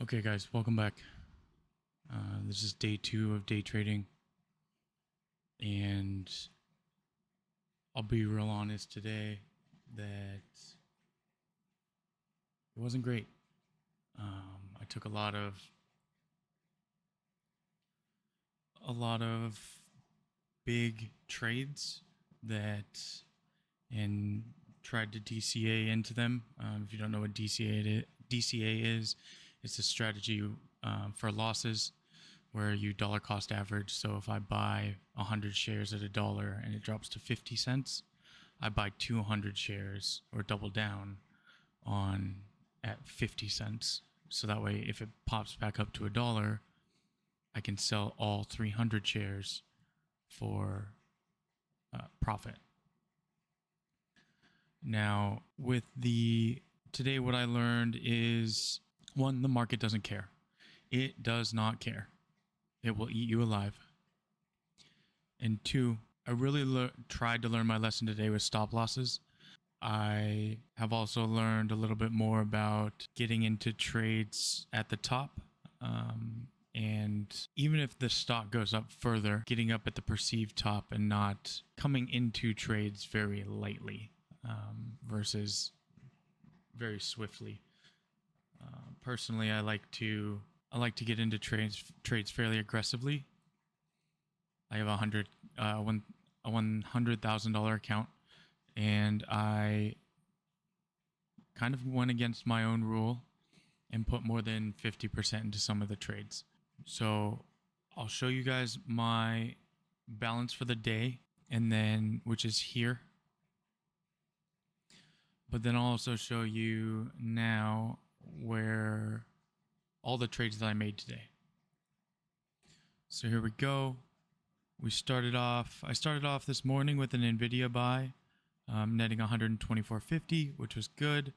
Okay, guys, welcome back. This is day 2 of day trading, and I'll be real honest today that it wasn't great. I took a lot of big trades and tried to DCA into them. If you don't know what DCA is, it's a strategy for losses where you dollar cost average. So if I buy 100 shares at $1 and it drops to 50 cents, I buy 200 shares or double down on at 50 cents. So that way, if it pops back up to $1, I can sell all 300 shares for profit. Now, today, what I learned is, one, the market doesn't care. It does not care. It will eat you alive. And two, I really tried to learn my lesson today with stop losses. I have also learned a little bit more about getting into trades at the top. And even if the stock goes up further, getting up at the perceived top and not coming into trades very lightly versus very swiftly. Personally, I like to get into trades fairly aggressively. I have a $100,000 account, and I kind of went against my own rule and put more than 50% into some of the trades. So I'll show you guys my balance for the day, and then which is here. But then I'll also show you now where all the trades that I made today. So here we go. I started off this morning with an Nvidia buy, netting 124.50, which was good.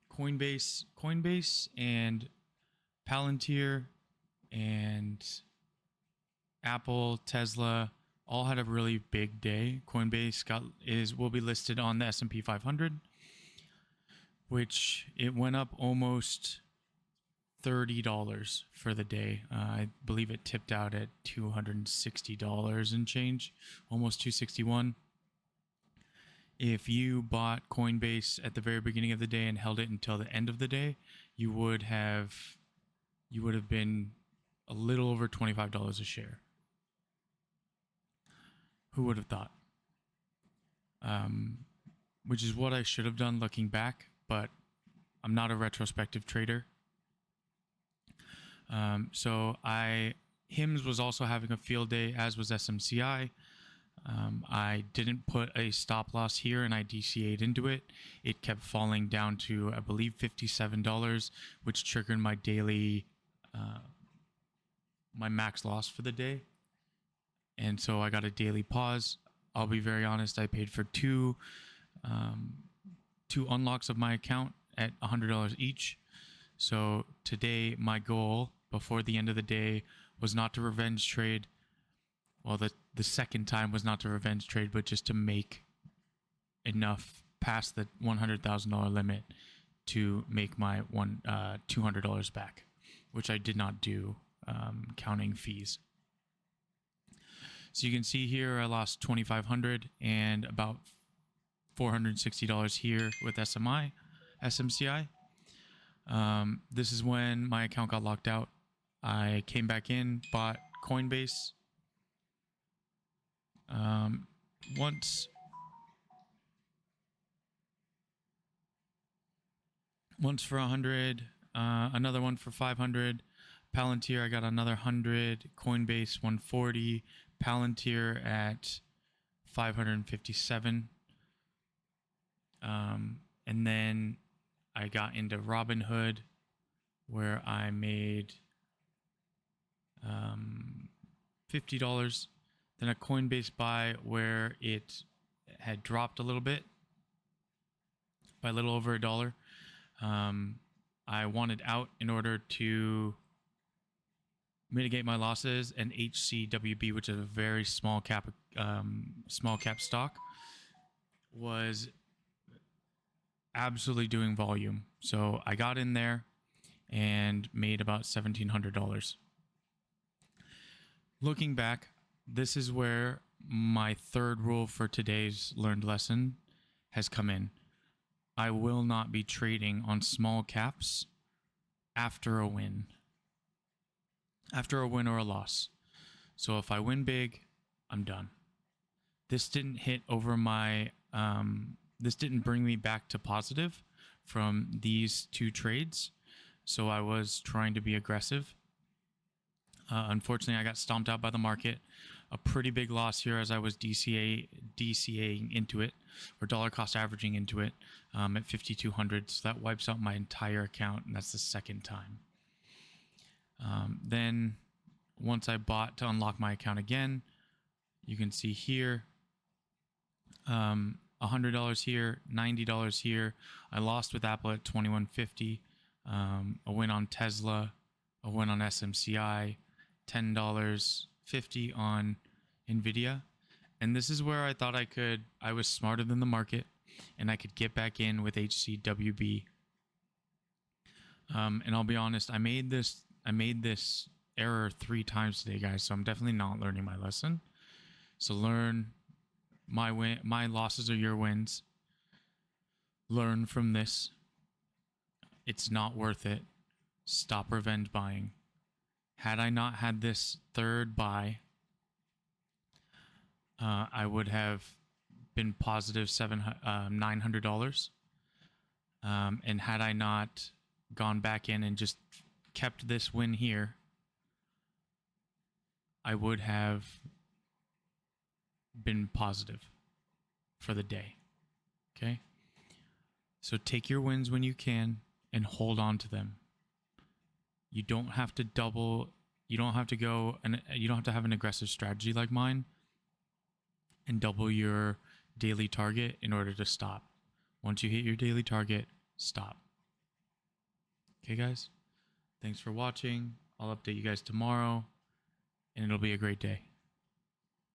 Coinbase and Palantir and Apple, Tesla all had a really big day. Coinbase will be listed on the S&P 500, which it went up almost $30 for the day. I believe it tipped out at $260 and change, almost $261. If you bought Coinbase at the very beginning of the day and held it until the end of the day, you would have been a little over $25 a share. Who would have thought? Which is what I should have done looking back, but I'm not a retrospective trader. HIMS was also having a field day, as was SMCI. I didn't put a stop loss here, and I DCA'd into it. It kept falling down to, I believe, $57, which triggered my daily, my max loss for the day. And so I got a daily pause. I'll be very honest, I paid for two unlocks of my account at $100 each. So today, my goal before the end of the day was not to revenge trade. Well, the second time was not to revenge trade, but just to make enough past the $100,000 limit to make my $200 back, which I did not do, counting fees. So you can see here I lost $2,500 and about $460 here with SMCI. This is when my account got locked out. I came back in, bought Coinbase. Once for 100, another one for 500. Palantir, I got another 100. Coinbase 140. Palantir at 557. And then I got into Robinhood, where I made $50. Then a Coinbase buy where it had dropped a little bit, by a little over $1. I wanted out in order to mitigate my losses, and HCWB, which is a very small cap stock, was absolutely doing volume. So I got in there, and made about $1,700. Looking back, this is where my third rule for today's learned lesson has come in. I will not be trading on small caps after a win. After a win or a loss. So if I win big, I'm done. This didn't hit over my, this didn't bring me back to positive from these two trades. So I was trying to be aggressive. Unfortunately, I got stomped out by the market. A pretty big loss here as I was DCAing into it, or dollar cost averaging into it at 5,200. So that wipes out my entire account, and that's the second time. Then once I bought to unlock my account again, you can see here, $100 here, $90 here. I lost with Apple at $21.50. A win on Tesla, a win on SMCI, $10.50 on Nvidia. And this is where I thought I was smarter than the market and I could get back in with HCWB. And I'll be honest, I made this error 3 times today, guys, so I'm definitely not learning my lesson. So learn my losses are your wins. Learn from this. It's not worth it. Stop revenge buying. Had I not had this third buy, I would have been positive $900. And had I not gone back in and just kept this win here, I would have been positive for the day. Okay? So take your wins when you can and hold on to them. You don't have to double, you don't have to go, and you don't have to have an aggressive strategy like mine and double your daily target in order to stop. Once you hit your daily target, stop. Okay, guys? Thanks for watching. I'll update you guys tomorrow, and it'll be a great day.